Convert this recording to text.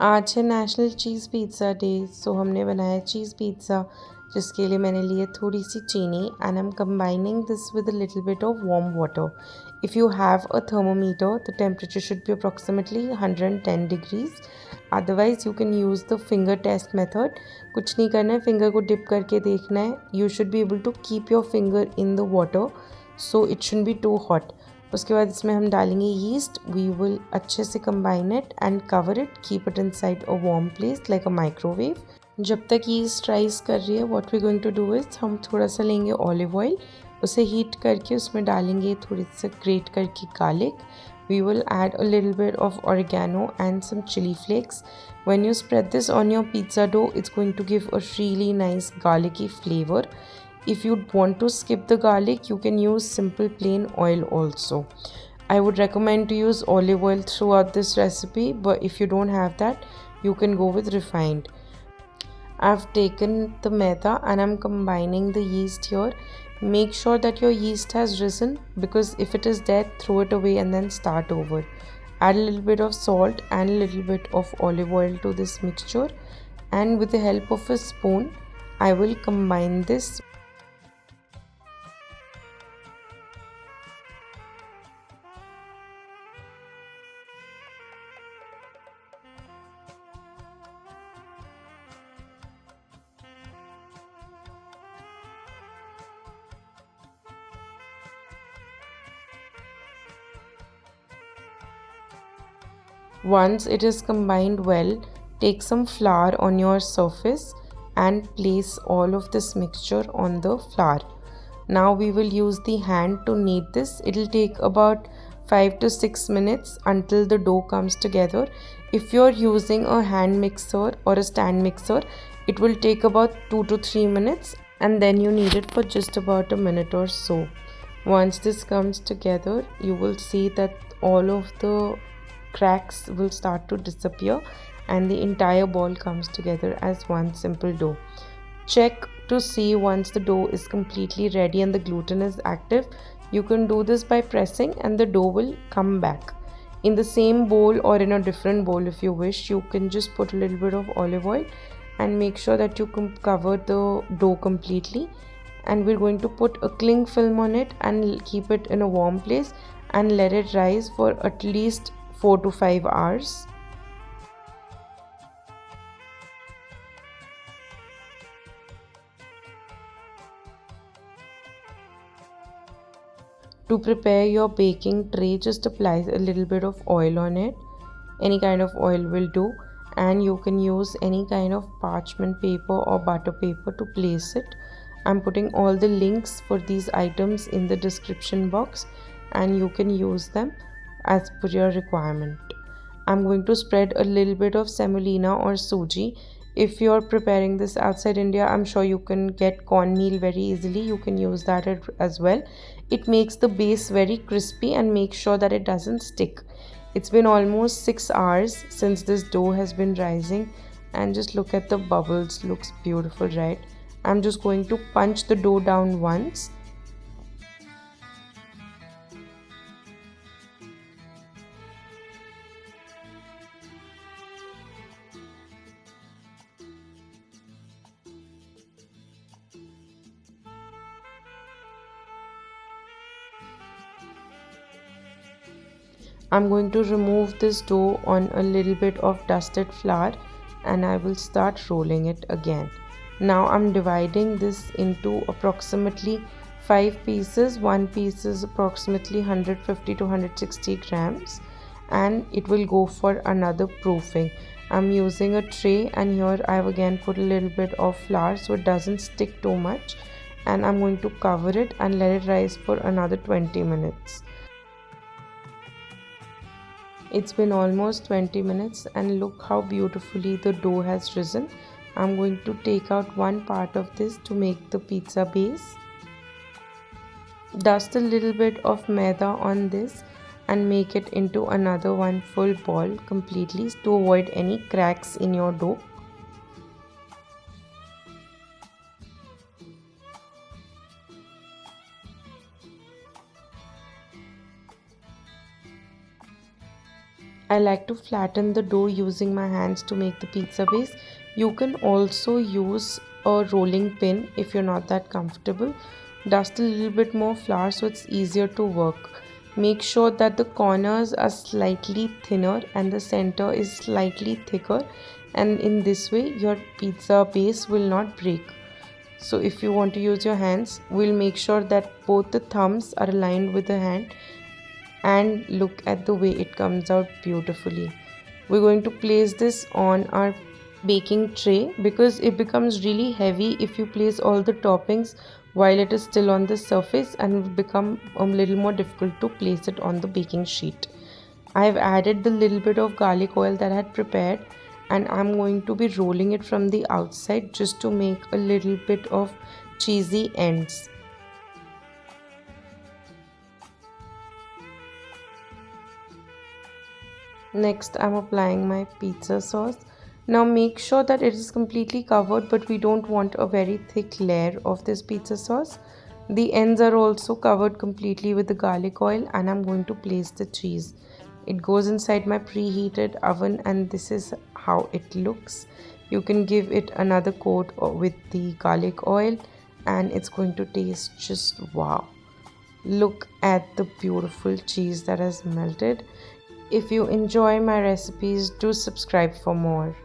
आज है national cheese pizza day, सो हमने बनाया चीज़ पिज़्ज़ा, जिसके लिए मैंने लिए थोड़ी सी चीनी and I am combining this with a little bit of warm water. If you have a thermometer, the temperature should be approximately 110 degrees. Otherwise, you can use the finger test method. कुछ नहीं करना है, finger को dip करके देखना है. You should be able to keep your finger in the water, so it shouldn't be too hot. उसके बाद इसमें हम डालेंगे यीस्ट. वी विल अच्छे से combine it and cover it, keep it inside a warm place like a microwave. जब तक yeast rise कर रही है, what we going to do is हम थोड़ा सा लेंगे ऑलिव ऑयल, उसे हीट करके उसमें डालेंगे थोड़ी सा ग्रेट करके garlic. We will add a little bit of oregano and some chili flakes. When you spread this on your pizza dough, it's going to give a really nice garlicky flavor. If you want to skip the garlic, you can use simple plain oil also. I would recommend to use olive oil throughout this recipe, but if you don't have that, you can go with refined. I've taken the maida and I'm combining the yeast here. Make sure that your yeast has risen, because if it is dead, throw it away and then start over. Add a little bit of salt and a little bit of olive oil to this mixture, and with the help of a spoon, I will combine this. Once it is combined well, take some flour on your surface and place all of this mixture on the flour. Now we will use the hand to knead this. It will take about 5 to 6 minutes until the dough comes together. If you are using a hand mixer or a stand mixer, it will take about 2 to 3 minutes, and then you knead it for just about a minute or so. Once this comes together, you will see that all of the cracks will start to disappear and the entire ball comes together as one simple dough. Check to see once the dough is completely ready and the gluten is active. You can do this by pressing and the dough will come back. In the same bowl or in a different bowl, if you wish, you can just put a little bit of olive oil and make sure that you can cover the dough completely. And we're going to put a cling film on it and keep it in a warm place and let it rise for at least 4 to 5 hours. To prepare your baking tray, just apply a little bit of oil on it. Any kind of oil will do, and you can use any kind of parchment paper or butter paper to place it. I'm putting all the links for these items in the description box, and you can use them as per your requirement. I'm going to spread a little bit of semolina or suji. If you're preparing this outside India, I'm sure you can get cornmeal very easily. You can use that as well. It makes the base very crispy and make sure that it doesn't stick. It's been almost 6 hours since this dough has been rising, and just look at the bubbles. Looks beautiful, right? I'm just going to punch the dough down once. I'm going to remove this dough on a little bit of dusted flour and I will start rolling it again. Now I'm dividing this into approximately 5 pieces. One piece is approximately 150 to 160 grams and it will go for another proofing. I'm using a tray and here I've again put a little bit of flour so it doesn't stick too much, and I'm going to cover it and let it rise for another 20 minutes. It's been almost 20 minutes and look how beautifully the dough has risen. I'm going to take out one part of this to make the pizza base. Dust a little bit of maida on this and make it into another one full ball completely to avoid any cracks in your dough. I like to flatten the dough using my hands to make the pizza base. You can also use a rolling pin if you're not that comfortable. Dust a little bit more flour so it's easier to work. Make sure that the corners are slightly thinner and the center is slightly thicker, and in this way your pizza base will not break. So if you want to use your hands, we'll make sure that both the thumbs are aligned with the hand, and look at the way it comes out beautifully. We're going to place this on our baking tray because it becomes really heavy if you place all the toppings while it is still on the surface, and it will become a little more difficult to place it on the baking sheet. I have added the little bit of garlic oil that I had prepared, and I'm going to be rolling it from the outside just to make a little bit of cheesy ends. Next, I'm applying my pizza sauce. Now make sure that it is completely covered, but we don't want a very thick layer of this pizza sauce. The ends are also covered completely with the garlic oil, and I'm going to place the cheese. It goes inside my preheated oven, and this is how it looks. You can give it another coat with the garlic oil, and it's going to taste just wow. Look at the beautiful cheese that has melted. If you enjoy my recipes, do subscribe for more.